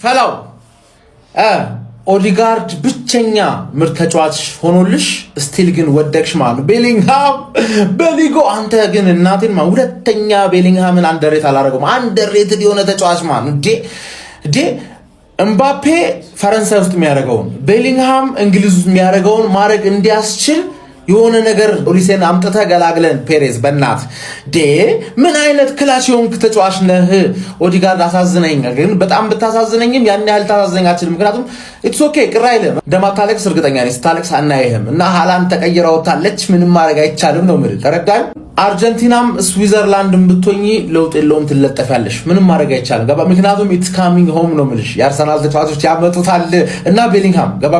ፈላው ኦዲጋርድ ብቸኛ ምርጥ ተጫዋች ሆኖልሽ ስቲል ግን ወደቅሽ ማለት ነው። ቤሊንግሃም በሊጎ አንተ ግን እናቴን ማለት ሁለተኛ ቤሊንግሃምን አንደሬት አላደረገውም። አንደሬትድ የሆነ ተጫዋች ማለት ነው። እምባፔ ፈረንሳይ ውስጥ የሚያደርገውን ቤሊንግሃም እንግሊዝ ውስጥ የሚያደርገውን ማድረግ እንዲያስችል የሆነ ነገር ኦሊሴን አምጥተህ ገላግለን ፔሬዝ በእናት ምን አይነት ክላስ የሆንክ ተጫዋች ነህ። ኦዲጋርድ አሳዝነኝ፣ ግን በጣም ብታሳዝነኝም ያን ያህል ታሳዝነኝ አትችልም። ምክንያቱም ኢትስ ኦኬ ቅር አይልም። እንደማታለቅስ እርግጠኛ ነኝ። ስታለቅስ አናይህም እና ሃላንድ ተቀይራውታለች። ምንም ማድረግ አይቻልም ነው የምልህ። ተረዳኝ። አርጀንቲናም ስዊዘርላንድም ብትሆኚ ለውጥ የለውም፣ ትለጠፊያለሽ። ምንም ማድረግ አይቻልም። ገባ? ምክንያቱም ኢትስ ካሚንግ ሆም ነው የምልሽ። የአርሰናል ተጫዋቾች ያመጡታል እና ቤሊንግሃም ገባ?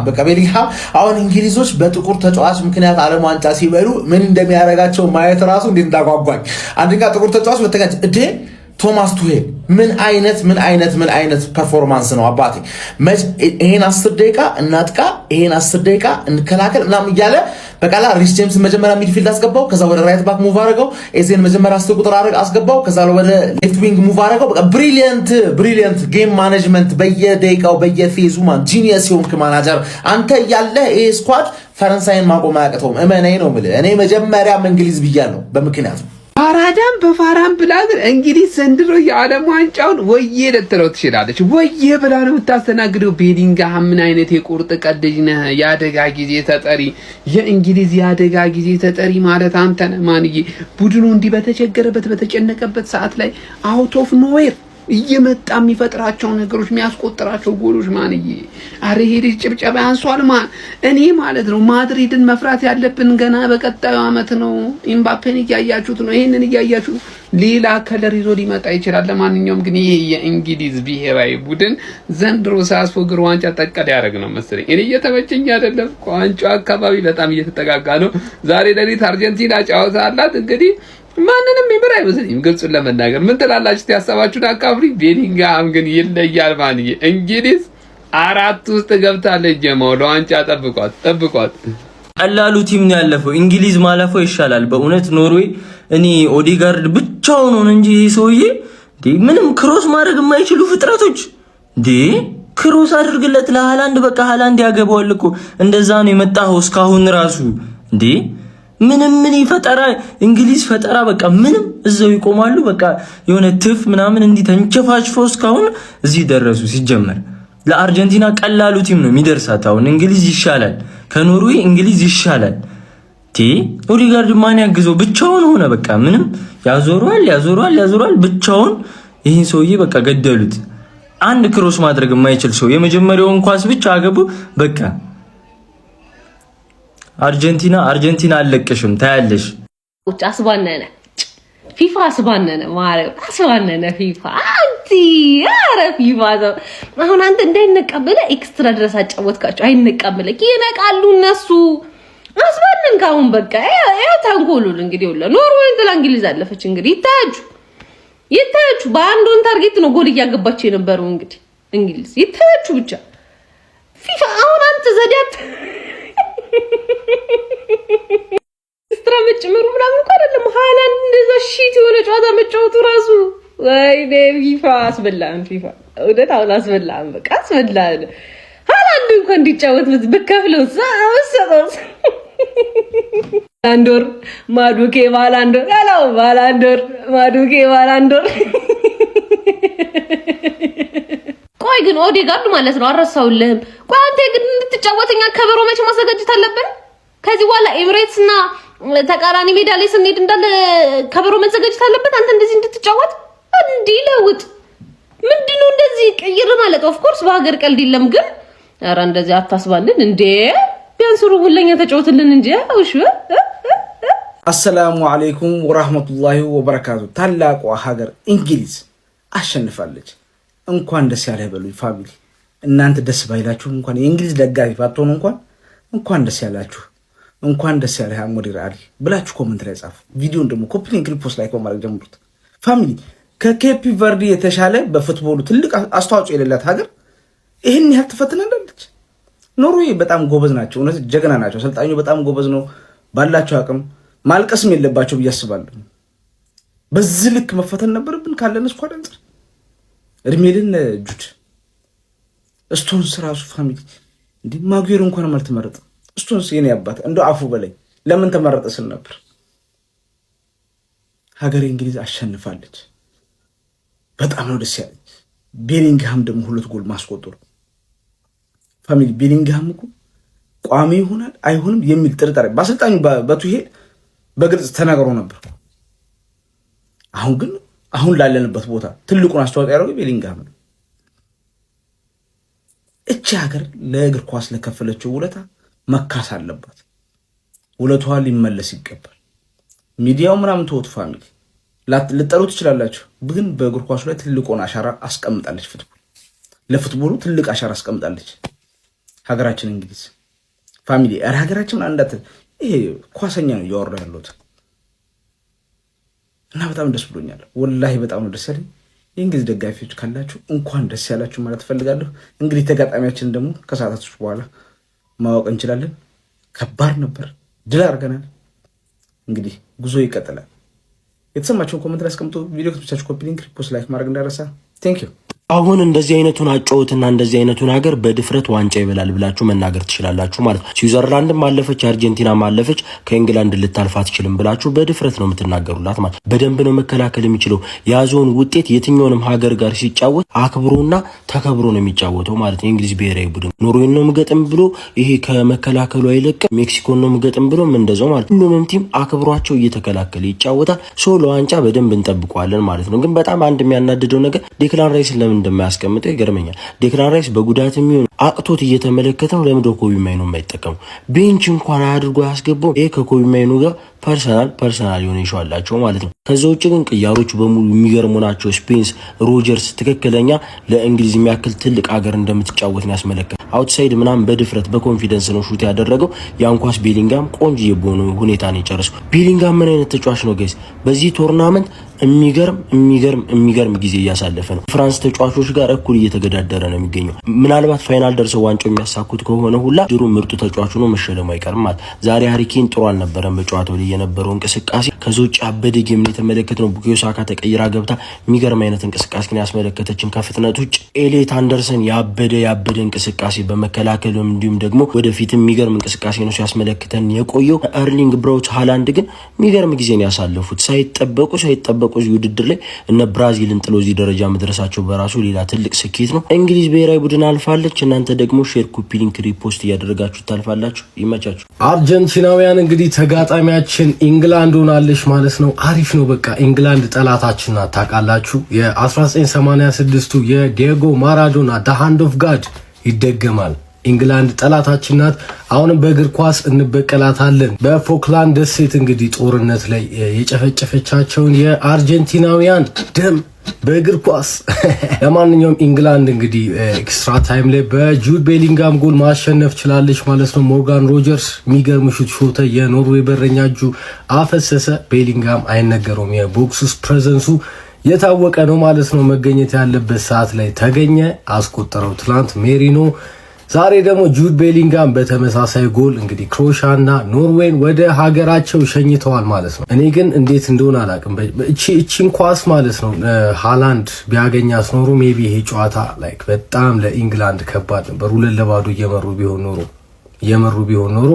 በቃ ቤሊንግሃም አሁን እንግሊዞች በጥቁር ተጫዋች ምክንያት ዓለም ዋንጫ ሲበሉ ምን እንደሚያደርጋቸው ማየት ራሱ እንዴት እንዳጓጓኝ። አንደኛ ጥቁር ተጫዋች፣ ሁለተኛ ቶማስ ቱሄል ምን አይነት ፐርፎርማንስ ነው አባቴ። ይሄን 10 ደቂቃ እናጥቃ፣ ይሄን 10 ደቂቃ እንከላከል ምናምን እያለ በቃላ ሪስ ጄምስ መጀመሪያ ሚድፊልድ አስገባው፣ ከዛ ወደ ራይት ባክ ሙቭ አድርገው፣ ኤዜን መጀመሪያ 10 ቁጥር አስገባው፣ ከዛ ወደ ሌፍት ዊንግ ሙቭ አድርገው። በቃ ብሪሊየንት ጌም ማኔጅመንት በየደቂቃው በየፌዙ ማን ጂኒየስ የሆንክ ማናጀር አንተ እያለ ይሄ ስኳድ ፈረንሳይን ማቆም አያቅተውም። እመነኝ ነው የምልህ። እኔ መጀመሪያም እንግሊዝ ብያለሁ በምክንያት ፋራዳም በፋራም ብላ እንግዲህ ዘንድሮ የዓለም ዋንጫውን ወዬ ልትለው ትችላለች። ወዬ ብላ ነው የምታስተናግደው። ቤሊንግሃም ምን አይነት የቁርጥ ቀን ልጅ ነህ! የአደጋ ጊዜ ተጠሪ፣ የእንግሊዝ የአደጋ ጊዜ ተጠሪ ማለት አንተ ነህ ማንዬ። ቡድኑ እንዲህ በተቸገረበት በተጨነቀበት ሰዓት ላይ አውት ኦፍ ኖዌር እየመጣ የሚፈጥራቸው ነገሮች የሚያስቆጥራቸው ጎሎች ማንዬ። አረ ይሄ ልጅ ጭብጨባ ያንሷል። እኔ ማለት ነው ማድሪድን መፍራት ያለብን ገና በቀጣዩ አመት ነው። ኤምባፔን እያያችሁት ነው፣ ይሄንን እያያችሁ ሌላ ከለር ይዞ ሊመጣ ይችላል። ለማንኛውም ግን ይሄ የእንግሊዝ ብሔራዊ ቡድን ዘንድሮ ሳያስፎግር ዋንጫ ጠቀድ ያደርግ ነው መሰለኝ። እኔ እየተመቸኝ አይደለም። ዋንጫው አካባቢ በጣም እየተጠጋጋ ነው። ዛሬ ሌሊት አርጀንቲና ጨዋታ አላት። እንግዲህ ማንንም ይምር አይመስልኝም። ግልጹን ለመናገር ምን ትላላችሁ? ያሰባችሁን አካፍሪ። ቤሊንግሃም ግን ይለያል ማንዬ። እንግሊዝ 4 ውስጥ ገብታለች። ጀማው ለዋንጫ ጠብቋት። ቀላሉ ቲም ነው ያለፈው። እንግሊዝ ማለፈው ይሻላል በእውነት። ኖርዌይ እኔ ኦዲጋርድ ብቻውን ነው እንጂ ሰውዬ ምንም ክሮስ ማድረግ የማይችሉ ፍጥረቶች ክሮስ አድርግለት ለሃላንድ። በቃ ሃላንድ ያገባዋል እኮ። እንደዛ ነው የመጣው እስካሁን ራሱ ምንም ፈጠራ እንግሊዝ ፈጠራ በቃ ምንም እዛው ይቆማሉ። በቃ የሆነ ትፍ ምናምን እንዲህ ተንቸፋችፈው እስካሁን እዚህ ደረሱ። ሲጀመር ለአርጀንቲና ቀላሉ ቲም ነው የሚደርሳት። አሁን እንግሊዝ ይሻላል ከኖርዌይ፣ እንግሊዝ ይሻላል። ኦዲጋርድ ማን ያግዘው? ብቻውን ሆነ። በቃ ምንም ያዞራል ብቻውን። ይሄን ሰውዬ በቃ ገደሉት። አንድ ክሮስ ማድረግ የማይችል ሰው የመጀመሪያውን ኳስ ብቻ አገቡ። በቃ አርጀንቲና አለቀሽም ታያለሽ። አስባነነ ፊፋ አስባነነ ፊፋ ፊፋ አሁን አንተ እንዳይነቀበለ ኤክስትራ ድረስ አጫወትካቸው። አይነቀበለ ይነቃሉ እነሱ። አስባነን ካሁን በቃ ያው ታንጎሉን እንግዲህ ወላ ኖርዌይ እንግሊዝ አለፈች። እንግዲህ ይታያችሁ በአንዱን ታርጌት ነው ጎል እያገባቸው የነበረው። እንግዲህ እንግሊዝ ይታያችሁ ብቻ ፊፋ አሁን አንተ ዘዲያት ስትራ መጨመሩ ምናምን እንኳን አይደለም። ሃላንድ እንደዛ ሺት የሆነ ጨዋታ መጫወቱ ራሱ ወይኔ ፊፋ አስበላን። ፊፋ ወደታ አስበላን። በቃ አስበላን። ሃላንድ እንኳን እንዲጫወት በከፍለው ሰው ባላንዶር ማዱኬ ባላንዶር ያለው ማዱኬ ባላንዶር። ቆይ ግን ኦዲጋርድ ማለት ነው አረሳውልህም። ቆይ አንተ ግን እንድትጫወተኛ ከበሮ መቼ ማዘጋጀት አለብን? ከዚህ በኋላ ኤሚሬትስ እና ተቃራኒ ሜዳ ላይ ስንሄድ እንዳለ ከበሮ መዘጋጀት አለብን። አንተ እንደዚህ እንድትጫወት እንዲለውጥ ምንድነው እንደዚህ ቀይር ማለት? ኦፍ ኮርስ በሀገር ቀልድ የለም ግን ኧረ እንደዚህ አታስባልን እንዴ! ቢያንስ ሩቡለኛ ተጫወትልን እንጂ አውሽ። አሰላሙ አለይኩም ወራህመቱላሂ ወበረካቱ። ታላቋ ሀገር እንግሊዝ አሸንፋለች። እንኳን ደስ ያለህ በሉኝ ፋሚሊ። እናንተ ደስ ባይላችሁ እንኳን የእንግሊዝ ደጋፊ ባትሆኑ እንኳን ደስ ያላችሁ። እንኳን ደስ ያለህ አሞዲር አሊ ብላችሁ ኮሜንት ላይ ጻፉ። ቪዲዮን ደግሞ ኮፒ ሊንክ ሪፖስት ላይክ በማድረግ ጀምሩት ፋሚሊ። ከኬፕ ቨርዲ የተሻለ በፉትቦሉ ትልቅ አስተዋጽኦ የሌላት ሀገር ይሄን ያህል ተፈትናለች። ኖርዌይ በጣም ጎበዝ ናቸው፣ እውነት ጀግና ናቸው። አሰልጣኙ በጣም ጎበዝ ነው። ባላቸው አቅም ማልቀስም የለባቸው ብዬ አስባለሁ። በዚህ ልክ መፈተን ነበርብን ካለን ስኳድ አንፃር። እድሜልን ጁድ ስቶንስ ራሱ ፋሚሊ እንዴ ማጉዌር እንኳን አልተመረጠ። ስቶንስ የኔ አባት እንደው አፉ በላይ ለምን ተመረጠ ስል ነበር። ሀገሬ እንግሊዝ አሸንፋለች። በጣም ነው ደስ ያለኝ። ቤሊንግሃም ደግሞ 2 ጎል ማስቆጠሩ ፋሚሊ ቤሊንግሃም እኮ ቋሚ ይሆናል አይሆንም የሚል ጥርጣሬ በአሰልጣኙ በቱሄል በግልጽ ተናግሮ ነበር። አሁን ላለንበት ቦታ ትልቁን አስተዋጽኦ ያደረገው ቤሊንግሃም ነው። እቺ ሀገር ለእግር ኳስ ለከፈለችው ውለታ መካስ አለባት። ውለቷ ሊመለስ ይገባል። ሚዲያው ምናምን ተወት ፋሚሊ ልጠሩ ትችላላችሁ፣ ግን በእግር ኳሱ ላይ ትልቁን አሻራ አስቀምጣለች። ለፉትቦሉ ትልቅ አሻራ አስቀምጣለች ሀገራችን እንግሊዝ ፋሚሊ። ሀገራችን አንዳት ይሄ ኳሰኛ ነው እያወራ ያለሁት እና በጣም ደስ ብሎኛል። ወላሂ በጣም ነው ደስ ያለኝ። የእንግሊዝ ደጋፊዎች ካላችሁ እንኳን ደስ ያላችሁ ማለት ፈልጋለሁ። እንግዲህ ተጋጣሚያችን ደግሞ ከሰዓታቶች በኋላ ማወቅ እንችላለን። ከባድ ነበር፣ ድል አድርገናል። እንግዲህ ጉዞ ይቀጥላል። የተሰማችሁን ኮሜንት ላይ አስቀምጡ። ቪዲዮ ከተመቻችሁ ኮፒ ሊንክ፣ ሪፖስት፣ ላይክ ማድረግ እንዳይረሳ። ቴንክ ዩ። አሁን እንደዚህ አይነቱን አጫውትና እንደዚህ አይነቱን ሀገር በድፍረት ዋንጫ ይበላል ብላችሁ መናገር ትችላላችሁ ማለት ነው። ስዊዘርላንድም ማለፈች፣ አርጀንቲና ማለፈች፣ ከእንግላንድ ልታልፍ አትችልም ብላችሁ በድፍረት ነው የምትናገሩላት ማለት ነው። በደንብ ነው መከላከል የሚችለው። የያዘውን ውጤት የትኛውንም ሀገር ጋር ሲጫወት አክብሮና ተከብሮ ነው የሚጫወተው ማለት ነው። የእንግሊዝ ብሔራዊ ቡድን ኖርዌይን ነው ምገጥም ብሎ ይሄ ከመከላከሉ አይለቅም። ሜክሲኮን ነው ምገጥም ብሎ እንደዛው ማለት ነው። ሁሉንም ቲም አክብሯቸው እየተከላከለ ይጫወታል። ለዋንጫ በደንብ እንጠብቀዋለን ማለት ነው። ግን በጣም አንድ የሚያናድደው ነገር ዴክላን ራይስ ለምን እንደማያስቀምጠው ይገርመኛል። ዴክላን ራይስ በጉዳት የሚሆን አቅቶት እየተመለከተው ለምን ኮቢ ማይኑ የማይጠቀሙ ቤንች እንኳን አድርጎ ያስገባው ይሄ ከኮቢ ማይኑ ጋር ፐርሰናል የሆነ ይሻላቸው ማለት ነው። ከዛ ውጭ ግን ቅያሮቹ በሙሉ የሚገርሙ ናቸው። ስፔንስ ሮጀርስ ትክክለኛ ለእንግሊዝ የሚያክል ትልቅ ሀገር እንደምትጫወት ነው ያስመለከተ። አውትሳይድ ምናምን በድፍረት በኮንፊደንስ ነው ሹት ያደረገው። ያንኳስ ቤሊንጋም ቆንጆ የሆነ ሁኔታ ነው የጨረሰው። ቤሊንጋም ምን አይነት ተጫዋች ነው ጋይስ! በዚህ ቶርናመንት የሚገርም ጊዜ እያሳለፈ ነው። ፍራንስ ተጫዋቾች ጋር እኩል እየተገዳደረ ነው የሚገኘው። ምናልባት ፋይናል ደርሰው ዋንጫው የሚያሳኩት ከሆነ ሁላ ድሮ ምርጡ ተጫዋቹ ነው መሸለሙ አይቀርም ማለት። ዛሬ ሃሪኬን ጥሩ አልነበረም በጨዋታው ላይ የነበረው እንቅስቃሴ። ከዞች አበደ ጌም ነው የተመለከተው። ቡካዮ ሳካ ተቀይራ ገብታ የሚገርም አይነት እንቅስቃሴ ነው ያስመለከተችን። ከፍጥነት ውጭ ኤሌት አንደርሰን ያበደ እንቅስቃሴ በመከላከልም እንዲሁም ደግሞ ወደፊት የሚገርም እንቅስቃሴ ነው ሲያስመለክተን የቆየው። ኤርሊንግ ብራውት ሃላንድ ግን የሚገርም ጊዜ ነው ያሳለፉት። ሳይጠበቁ እዚህ ውድድር ላይ እነ ብራዚልን ጥሎ እዚህ ደረጃ መድረሳቸው በራሱ ሌላ ትልቅ ስኬት ነው። እንግሊዝ ብሔራዊ ቡድን አልፋለች። እናንተ ደግሞ ሼር፣ ኮፒ ሊንክ፣ ሪፖስት እያደረጋችሁ ታልፋላችሁ። ይመቻችሁ። አርጀንቲናውያን እንግዲህ ተጋጣሚያችን ኢንግላንድ ሆናለች ማለት ነው። አሪፍ ነው። በቃ ኢንግላንድ ጠላታችን ናት ታውቃላችሁ። የ1986ቱ የዲየጎ ማራዶና ደ ሃንድ ኦፍ ጋድ ይደገማል። ኢንግላንድ ጠላታችን ናት። አሁንም በእግር ኳስ እንበቀላታለን። በፎክላንድ ደሴት እንግዲህ ጦርነት ላይ የጨፈጨፈቻቸውን የአርጀንቲናውያን ደም በእግር ኳስ ለማንኛውም ኢንግላንድ እንግዲህ ኤክስትራ ታይም ላይ በጁድ ቤሊንጋም ጎል ማሸነፍ ችላለች ማለት ነው። ሞርጋን ሮጀርስ የሚገርም ሹት ሾተ። የኖርዌይ በረኛ እጁ አፈሰሰ። ቤሊንጋም አይነገረውም። የቦክስ ውስጥ ፕሬዘንሱ የታወቀ ነው ማለት ነው። መገኘት ያለበት ሰዓት ላይ ተገኘ፣ አስቆጠረው። ትላንት ሜሪኖ፣ ዛሬ ደግሞ ጁድ ቤሊንጋም በተመሳሳይ ጎል እንግዲህ ክሮሻና ኖርዌይን ወደ ሀገራቸው ሸኝተዋል ማለት ነው። እኔ ግን እንዴት እንደሆነ አላውቅም። እቺን ኳስ ማለት ነው ሃላንድ ቢያገኛት ኖሮ ሜቢ ይሄ ጨዋታ ላይክ በጣም ለኢንግላንድ ከባድ ነበር። 2-0 እየመሩ ቢሆን ኖሮ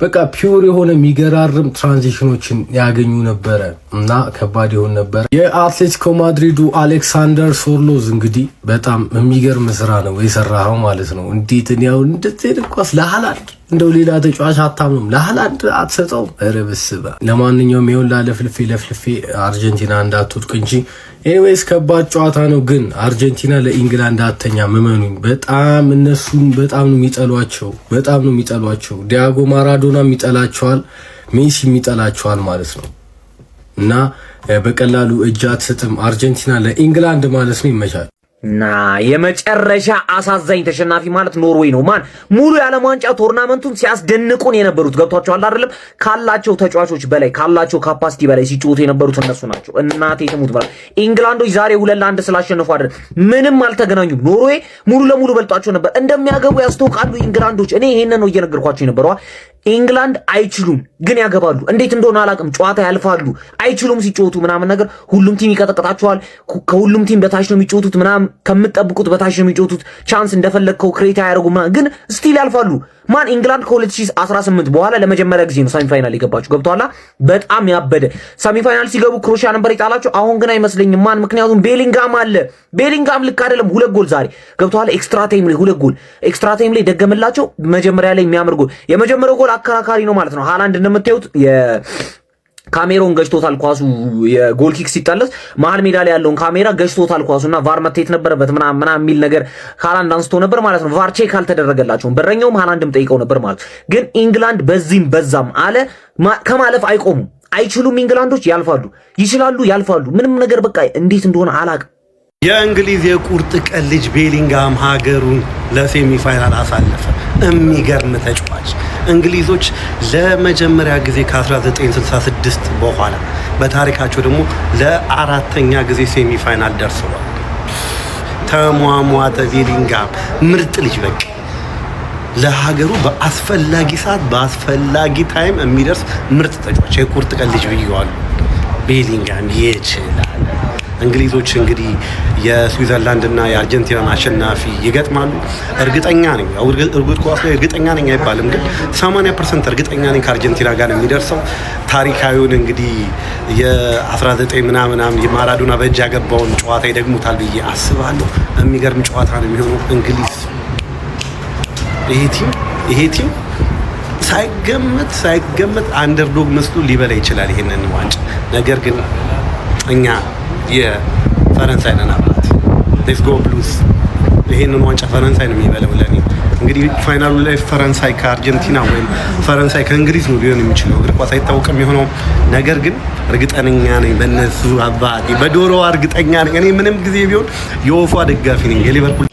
በቃ ፒውር የሆነ የሚገራርም ትራንዚሽኖችን ያገኙ ነበረ እና ከባድ ይሆን ነበር። የአትሌቲኮ ማድሪዱ አሌክሳንደር ሶርሎዝ እንግዲህ በጣም የሚገርም ስራ ነው የሰራው ማለት ነው። እንዴት ነው እንደዚህ ኳስ ለሃላንድ እንደው ሌላ ተጫዋች አታምኑም? ለሃላንድ አትሰጠውም? ኧረ በስመ አብ። ለማንኛውም ይሁን ለፍልፌ አርጀንቲና እንዳትወድቅ እንጂ ኤኒዌይስ ከባድ ጨዋታ ነው። ግን አርጀንቲና ለኢንግላንድ አተኛ መመኑኝ። በጣም እነሱም በጣም ነው የሚጠሏቸው። ዲያጎ ማራዶና የሚጠላቸዋል፣ ሜሲ የሚጠላቸዋል ማለት ነው እና በቀላሉ እጅ አትሰጥም አርጀንቲና ለኢንግላንድ ማለት ነው። ይመቻል። እና የመጨረሻ አሳዛኝ ተሸናፊ ማለት ኖርዌይ ነው። ማን ሙሉ የዓለም ዋንጫ ቶርናመንቱን ሲያስደንቁን የነበሩት ገብቷቸዋል አይደለም? ካላቸው ተጫዋቾች በላይ ካላቸው ካፓሲቲ በላይ ሲጫወቱ የነበሩት እነሱ ናቸው። እናቴ ትሙት በላ ኢንግላንዶች ዛሬ 2-1 ስላሸነፉ አይደለም ምንም አልተገናኙም። ኖርዌይ ሙሉ ለሙሉ በልጧቸው ነበር። እንደሚያገቡ ያስተውቃሉ ኢንግላንዶች። እኔ ይሄንን ነው እየነገርኳቸው የነበረው። ኢንግላንድ አይችሉም። ግን ያገባሉ። እንዴት እንደሆነ አላውቅም። ጨዋታ ያልፋሉ፣ አይችሉም ሲጫወቱ ምናምን ነገር። ሁሉም ቲም ይቀጠቅጣቸዋል። ከሁሉም ቲም በታች ነው የሚጫወቱት ምናምን፣ ከምትጠብቁት በታች ነው የሚጫወቱት። ቻንስ እንደፈለግከው ክሬት አያደርጉም፣ ግን ስቲል ያልፋሉ። ማን ኢንግላንድ ከ2018 በኋላ ለመጀመሪያ ጊዜ ነው ሰሚፋይናል የገባችሁ። ገብቷላ? በጣም ያበደ ሰሚፋይናል ሲገቡ ክሮሺያ ነበር የጣላቸው። አሁን ግን አይመስለኝም። ማን ምክንያቱም ቤሊንጋም አለ። ቤሊንጋም ልክ አይደለም። 2 ጎል ዛሬ ገብቷላ? ኤክስትራ ታይም ላይ 2 ጎል ኤክስትራ ታይም ላይ ደገመላቸው። መጀመሪያ ላይ የሚያምር ጎል፣ የመጀመሪያው ጎል አከራካሪ ነው ማለት ነው። ሃላንድ እንደምታዩት ካሜራውን ገጭቶታል። ኳሱ የጎል ኪክ ሲጣለስ መሀል ሜዳ ላይ ያለውን ካሜራ ገጭቶታል ኳሱና ቫር መታየት ነበረበት ምናምን የሚል ነገር ሃላንድ አንስቶ ነበር ማለት ነው። ቫር ቼክ አልተደረገላቸውም። በረኛውም ሃላንድም ጠይቀው ነበር ማለት ግን ኢንግላንድ በዚህም በዛም አለ ከማለፍ አይቆሙም። አይችሉም። ኢንግላንዶች ያልፋሉ፣ ይችላሉ፣ ያልፋሉ። ምንም ነገር በቃ እንዴት እንደሆነ አላቅም። የእንግሊዝ የቁርጥ ቀን ልጅ ቤሊንጋም ሀገሩን ለሴሚፋይናል አሳለፈ። የሚገርም ተጫዋች። እንግሊዞች ለመጀመሪያ ጊዜ ከ1966 በኋላ በታሪካቸው ደግሞ ለ4ኛ ጊዜ ሴሚፋይናል ደርሰዋል። ተሟሟተ ቤሊንጋም ምርጥ ልጅ በቃ ለሀገሩ በአስፈላጊ ሰዓት በአስፈላጊ ታይም የሚደርስ ምርጥ ተጫዋች የቁርጥ ቀን ልጅ ብየዋለሁ። ቤሊንጋም ይችላል። እንግሊዞች እንግዲህ የስዊዘርላንድ እና የአርጀንቲናን አሸናፊ ይገጥማሉ። እርግጠኛ ነኝ እርግጥ ኳስ ላይ እርግጠኛ ነኝ አይባልም፣ ግን 80% እርግጠኛ ነኝ ከአርጀንቲና ጋር የሚደርሰው። ታሪካዊውን እንግዲህ የ19 ምናምን የማራዶና በእጅ ያገባውን ጨዋታ ይደግሙታል ብዬ አስባለሁ። የሚገርም ጨዋታ ነው የሚሆነው። እንግሊዝ ይሄ ቲም ሳይገመት አንደርዶግ መስሎ ሊበላ ይችላል ይሄንን ዋንጫ። ነገር ግን እኛ የፈረንሳይ ነን አባት ሌትስ ጎ ብሉዝ። ይሄንን ዋንጫ ፈረንሳይ ነው የሚበላው። ለኔ እንግዲህ ፋይናሉ ላይ ፈረንሳይ ከአርጀንቲና ወይም ፈረንሳይ ከእንግሊዝ ነው ሊሆን የሚችለው። እግር ኳስ አይታወቅም የሆነው ነገር ግን እርግጠኛ ነኝ በእነሱ አባቴ በዶሮዋ እርግጠኛ ነኝ። እኔ ምንም ጊዜ ቢሆን የወፏ ደጋፊ ነኝ የሊቨርፑል።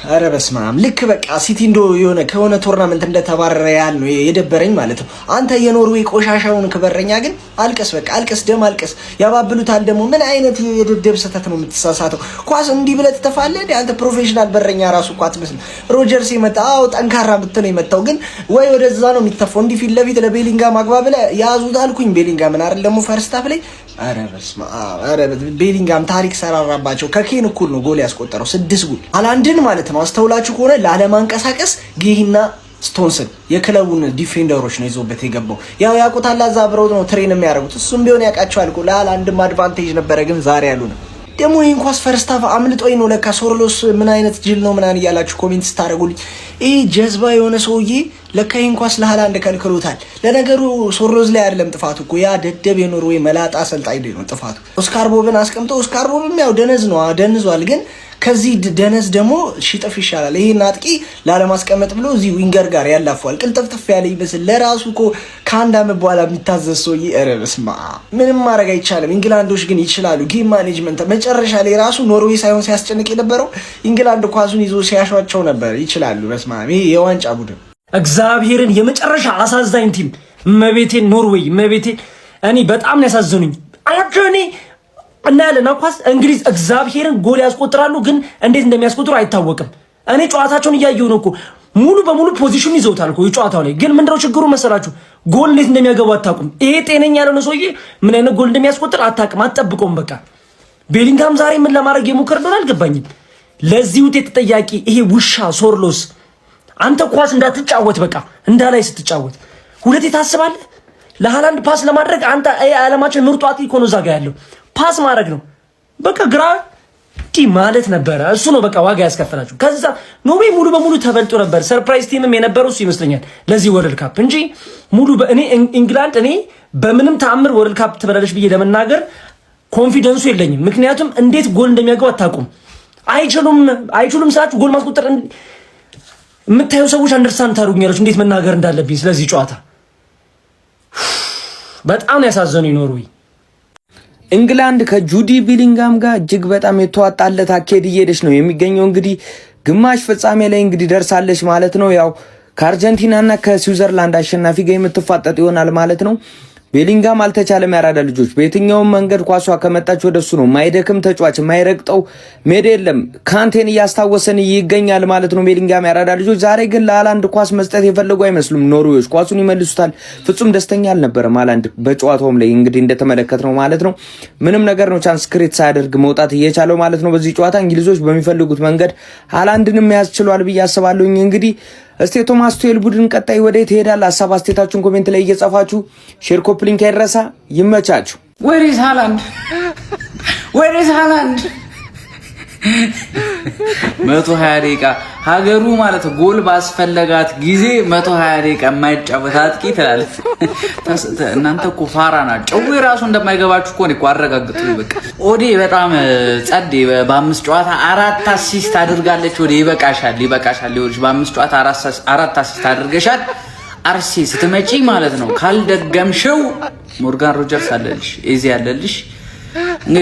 ኧረ በስመ አብ። ልክ በቃ ሲቲ የሆነ ከሆነ ቶርናመንት እንደተባረረ ያህል ነው የደበረኝ ማለት ነው። አንተ የኖርዌይ ቆሻሻውን ክበረኛ ግን አልቀስ፣ በቃ አልቀስ፣ ደም አልቀስ። ያባብሉታል ደግሞ። ምን አይነት የደደብ ስህተት ነው የምትሳሳተው? ኳስ እንዲህ ብለህ ትተፋለህ? አንተ ፕሮፌሽናል በረኛ ራሱ እኮ አትመስልም። ሮጀርስ የመጣ ጠንካራ ብትል ነው የመጣው፣ ግን ወይ ወደዛ ነው የሚተፋው። እንዲህ ፊት ለፊት ለቤሊንጋም አግባብ ብለህ ያዙት አልኩኝ። ቤሊንጋምን አይደል ደግሞ ፈርስት ሃፍ ላይ ኧረ በስመ አብ። ኧረ ቤሊንጋም ታሪክ ሰራራባቸው። ከኬን እኩል ነው ጎል ያስቆጠረው 6 ጎል። ሃላንድን ማለት ነው አስተውላችሁ ከሆነ ላለማንቀሳቀስ ጌሂና ስቶንስን የክለቡን ዲፌንደሮች ነው ይዞበት የገባው። ያው ያውቁታል፣ እዛ አብረው ነው ትሬን የሚያደርጉት። እሱም ቢሆን ያውቃቸዋል እኮ። ለሃላንድም አድቫንቴጅ ነበረ፣ ግን ዛሬ ያሉ ነው ደግሞ ይህን ኳስ ፈርስት ሃፍ አምልጦኝ ነው ለካ። ሶርሎስ ምን አይነት ጅል ነው ምናምን እያላችሁ ኮሜንት ስታደርጉልኝ፣ ይህ ጀዝባ የሆነ ሰውዬ ለካ ይህን ኳስ ለሃላንድ ከልክሎታል። ለነገሩ ሶርሎስ ላይ አይደለም ጥፋቱ እኮ፣ ያ ደደብ የኖርዌይ መላጣ አሰልጣኝ ላይ ነው ጥፋቱ። ኦስካር ቦብን አስቀምጦ፣ ኦስካር ቦብም ያው ደነዝ ነው ደንዟል፣ ግን ከዚህ ደነዝ ደግሞ ሺጥፍ ይሻላል። ይሄን አጥቂ ላለማስቀመጥ ብሎ እዚህ ዊንገር ጋር ያላፈዋል። ቅልጥፍጥፍ ያለ ይመስል ለራሱ እኮ ከአንድ ዓመት በኋላ የሚታዘዝ ሰውዬ። ኧረ በስመ አብ። ምንም ማድረግ አይቻልም። ኢንግላንዶች ግን ይችላሉ። ጌም ማኔጅመንት መጨረሻ ላይ ራሱ ኖርዌይ ሳይሆን ሲያስጨንቅ የነበረው ኢንግላንድ ኳሱን ይዞ ሲያሿቸው ነበር። ይችላሉ። በስመ አብ። ይሄ የዋንጫ ቡድን እግዚአብሔርን የመጨረሻ አሳዛኝ ቲም መቤቴን ኖርዌይ መቤቴን እኔ በጣም ነው ያሳዘኑኝ። አላጆኒ እና ያለና ኳስ እንግሊዝ እግዚአብሔርን ጎል ያስቆጥራሉ፣ ግን እንዴት እንደሚያስቆጥሩ አይታወቅም። እኔ ጨዋታቸውን እያየሁ ነው እኮ ሙሉ በሙሉ ፖዚሽን ይዘውታል እኮ የጨዋታው ላይ። ግን ምንድነው ችግሩ መሰላችሁ? ጎል እንዴት እንደሚያገቡ አታውቁም። ይሄ ጤነኛ ያልሆነ ሰውዬ ምን አይነት ጎል እንደሚያስቆጥር አታውቅም፣ አትጠብቀውም። በቃ ቤሊንጋም ዛሬ ምን ለማድረግ የሞከረ እንደሆነ አልገባኝም። ለዚህ ውጤት ተጠያቂ ይሄ ውሻ ሶርሎስ። አንተ ኳስ እንዳትጫወት በቃ እንዳላይ ስትጫወት ሁለቴ ታስባለህ። ለሃላንድ ፓስ ለማድረግ አንተ የዓለማችን ምርጡ አጥቂ እኮ ነው እዛ ጋር ያለው። ፓስ ማድረግ ነው በቃ ግራ ቲ ማለት ነበረ። እሱ ነው በቃ ዋጋ ያስከፈላችሁ። ከዛ ኖርዌይ ሙሉ በሙሉ ተበልጦ ነበር። ሰርፕራይዝ ቲምም የነበረው እሱ ይመስለኛል ለዚህ ወርልድ ካፕ እንጂ ሙሉ እኔ ኢንግላንድ እኔ በምንም ተአምር ወርልድ ካፕ ትበላለች ብዬ ለመናገር ኮንፊደንሱ የለኝም። ምክንያቱም እንዴት ጎል እንደሚያገቡ አታውቁም። አይችሉም ስላችሁ ጎል ማስቆጠር የምታዩ ሰዎች አንደርስታንድ ታደርጉኛላችሁ እንዴት መናገር እንዳለብኝ ስለዚህ ጨዋታ። በጣም ያሳዘኑ ኖርዌይ። ኢንግላንድ ከጁዲ ቤሊንጋም ጋር እጅግ በጣም የተዋጣለት አካሄድ እየሄደች ነው የሚገኘው። እንግዲህ ግማሽ ፍጻሜ ላይ እንግዲህ ደርሳለች ማለት ነው። ያው ከአርጀንቲናና ከስዊዘርላንድ አሸናፊ ጋር የምትፋጠጥ ይሆናል ማለት ነው። ቤሊንጋም አልተቻለም። ያራዳ ልጆች በየትኛውም መንገድ ኳሷ ከመጣች ወደሱ ነው። ማይደክም ተጫዋች ማይረግጠው ሜዳ የለም። ካንቴን እያስታወሰን ይገኛል ማለት ነው ቤሊንጋም። ያራዳ ልጆች ዛሬ ግን ለሃላንድ ኳስ መስጠት የፈለጉ አይመስሉም ኖርዌዮች። ኳሱን ይመልሱታል። ፍጹም ደስተኛ አልነበረም ሃላንድ በጨዋታውም ላይ እንግዲህ እንደተመለከትነው ማለት ነው። ምንም ነገር ነው ቻንስ ክሬት ሳያደርግ መውጣት እየቻለው ማለት ነው። በዚህ ጨዋታ እንግሊዞች በሚፈልጉት መንገድ ሃላንድንም መያዝ ችሏል ብዬ አስባለሁ። እንግዲህ እስቲ ቶማስ ቱዌል ቡድን ቀጣይ ወዴት ይሄዳል? ሀሳብ አስተያየታችሁን ኮሜንት ላይ እየጻፋችሁ ሼር ኮፒ ሊንክ አይረሳ። ይመቻችሁ። Where is Haaland? Where is Haaland? 120 ደቂቃ ሀገሩ ማለት ጎል ባስፈለጋት ጊዜ 120 ደቂቃ የማይጫወት አጥቂ ትላለች። እናንተ እኮ ፋራ ናችሁ። ጨው ራሱ እንደማይገባችሁ እኮ ነው እኮ አረጋግጡ። በቃ ኦዴ በጣም ጸዴ በ5 ጨዋታ 4 አሲስት አድርጋለች። ኦዴ ይበቃሻል፣ ይበቃሻል። ይኸውልሽ በ5 ጨዋታ 4 አሲስት አድርገሻል። አርሴ ስትመጪ ማለት ነው ካልደገምሽው ሞርጋን ሮጀርስ አለልሽ፣ ኤዚ አለልሽ።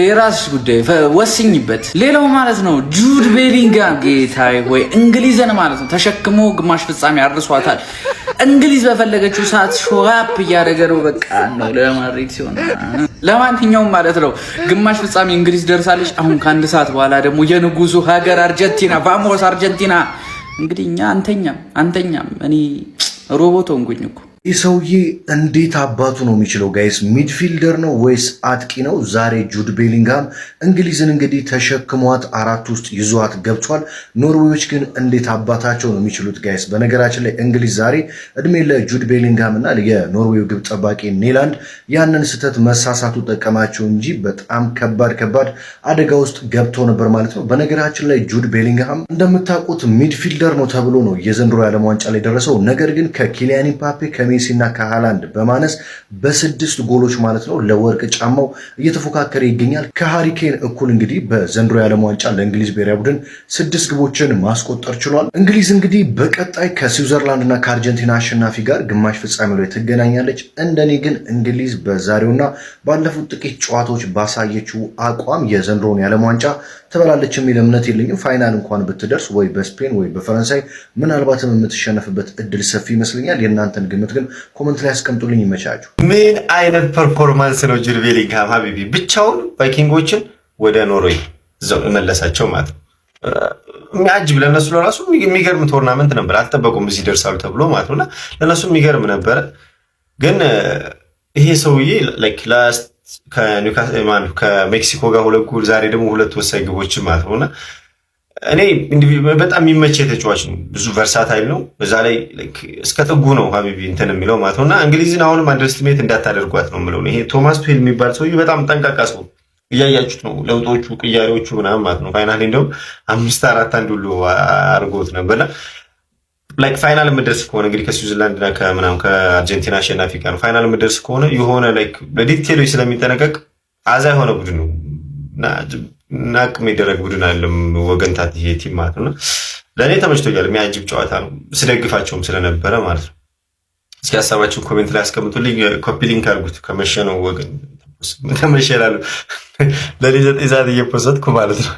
የራስሽ ጉዳይ ወስኝበት። ሌላው ማለት ነው ጁድ ቤሊንጋም ጌታዬ ሆይ እንግሊዝን ማለት ነው ተሸክሞ ግማሽ ፍጻሜ አድርሷታል። እንግሊዝ በፈለገችው ሰዓት ሾራፕ እያደረገ ነው። በቃ ነው ለማድሪድ ሲሆን ለማንኛውም ማለት ነው ግማሽ ፍጻሜ እንግሊዝ ደርሳለች። አሁን ከአንድ ሰዓት በኋላ ደግሞ የንጉሱ ሀገር አርጀንቲና ቫሞስ አርጀንቲና። እንግዲህ እኛ አንተኛም እኔ ሮቦት ሆንኩኝ እኮ። ይህ ሰውዬ እንዴት አባቱ ነው የሚችለው ጋይስ? ሚድፊልደር ነው ወይስ አጥቂ ነው? ዛሬ ጁድ ቤሊንጋም እንግሊዝን እንግዲህ ተሸክሟት 4 ውስጥ ይዟት ገብቷል። ኖርዌዮች ግን እንዴት አባታቸው ነው የሚችሉት ጋይስ? በነገራችን ላይ እንግሊዝ ዛሬ እድሜ ለጁድ ቤሊንጋም እና የኖርዌው ግብ ጠባቂ ኔላንድ ያንን ስህተት መሳሳቱ ጠቀማቸው እንጂ በጣም ከባድ አደጋ ውስጥ ገብተው ነበር ማለት ነው። በነገራችን ላይ ጁድ ቤሊንጋም እንደምታውቁት ሚድፊልደር ነው ተብሎ ነው የዘንድሮ የዓለም ዋንጫ ላይ ደረሰው። ነገር ግን ከኪሊያን ኢምባፔ ከሜሲ እና ከሃላንድ በማነስ በ6 ጎሎች ማለት ነው ለወርቅ ጫማው እየተፎካከረ ይገኛል። ከሃሪኬን እኩል እንግዲህ በዘንድሮ የዓለም ዋንጫ ለእንግሊዝ ብሔራዊ ቡድን 6 ግቦችን ማስቆጠር ችሏል። እንግሊዝ እንግዲህ በቀጣይ ከስዊዘርላንድ እና ከአርጀንቲና አሸናፊ ጋር ግማሽ ፍጻሜ ላይ ትገናኛለች። እንደኔ ግን እንግሊዝ በዛሬውና ባለፉት ጥቂት ጨዋታዎች ባሳየችው አቋም የዘንድሮውን የዓለም ዋንጫ ትበላለች የሚል እምነት የለኝም። ፋይናል እንኳን ብትደርስ ወይ በስፔን ወይ በፈረንሳይ ምናልባትም የምትሸነፍበት እድል ሰፊ ይመስለኛል። የእናንተን ግምት ግን ኮመንት ላይ አስቀምጡልኝ። ይመቻችሁ። ምን አይነት ፐርፎርማንስ ነው ጁድ ቤሊንጋም ሀቢቢ ብቻውን ቫይኪንጎችን ወደ ኖርዌይ እዛው መለሳቸው ማለት ነው። የሚያጅብ ለነሱ ለራሱ የሚገርም ቶርናመንት ነበር። አልጠበቁም እዚህ ደርሳሉ ተብሎ ማለት ነውና ለነሱ የሚገርም ነበረ። ግን ይሄ ሰውዬ ላይክ ላስት ከሜክሲኮ ጋር 2 ጎል ዛሬ ደግሞ 2 ወሳኝ ግቦች ማለት ነውና እኔ በጣም የሚመች ተጫዋች ነው። ብዙ ቨርሳታይል ነው። በዛ ላይ እስከ ጥጉ ነው ሀቢቢ እንትን የሚለው ማለት ነውና እንግሊዝን አሁንም አንደርስትሜት እንዳታደርጓት ነው የምለው። ይሄ ቶማስ ቱዌል የሚባል ሰውዬ በጣም ጠንቃቃ ሰው እያያችሁት ነው። ለውጦቹ ቅያሬዎቹ ምናምን ማለት ነው። ፋይናል እንደውም 5-4-1 ሁሉ አድርጎት ነበርና ላይክ ፋይናል የምደርስ ከሆነ እንግዲህ ከስዊዘርላንድ እና ከአርጀንቲና አሸናፊ ጋር ነው ፋይናል የምደርስ ከሆነ የሆነ ላይክ በዲቴሎች ስለሚጠነቀቅ አዛ የሆነ ቡድን ነው እና ናቅ የሚደረግ ቡድን አይደለም። ወገንታት ይሄ ቲም ማለት ነው። ለእኔ ተመችቶኛል። የሚያጅብ ጨዋታ ነው። ስደግፋቸውም ስለነበረ ማለት ነው። እስኪ ሀሳባችሁን ኮሜንት ላይ አስቀምጡልኝ። ኮፒ ሊንክ አድርጉት። ከመሸ ነው ወገን ተመሸ እላለሁ። ለኔ 9 ሰዓት እየፖሰትኩ ማለት ነው።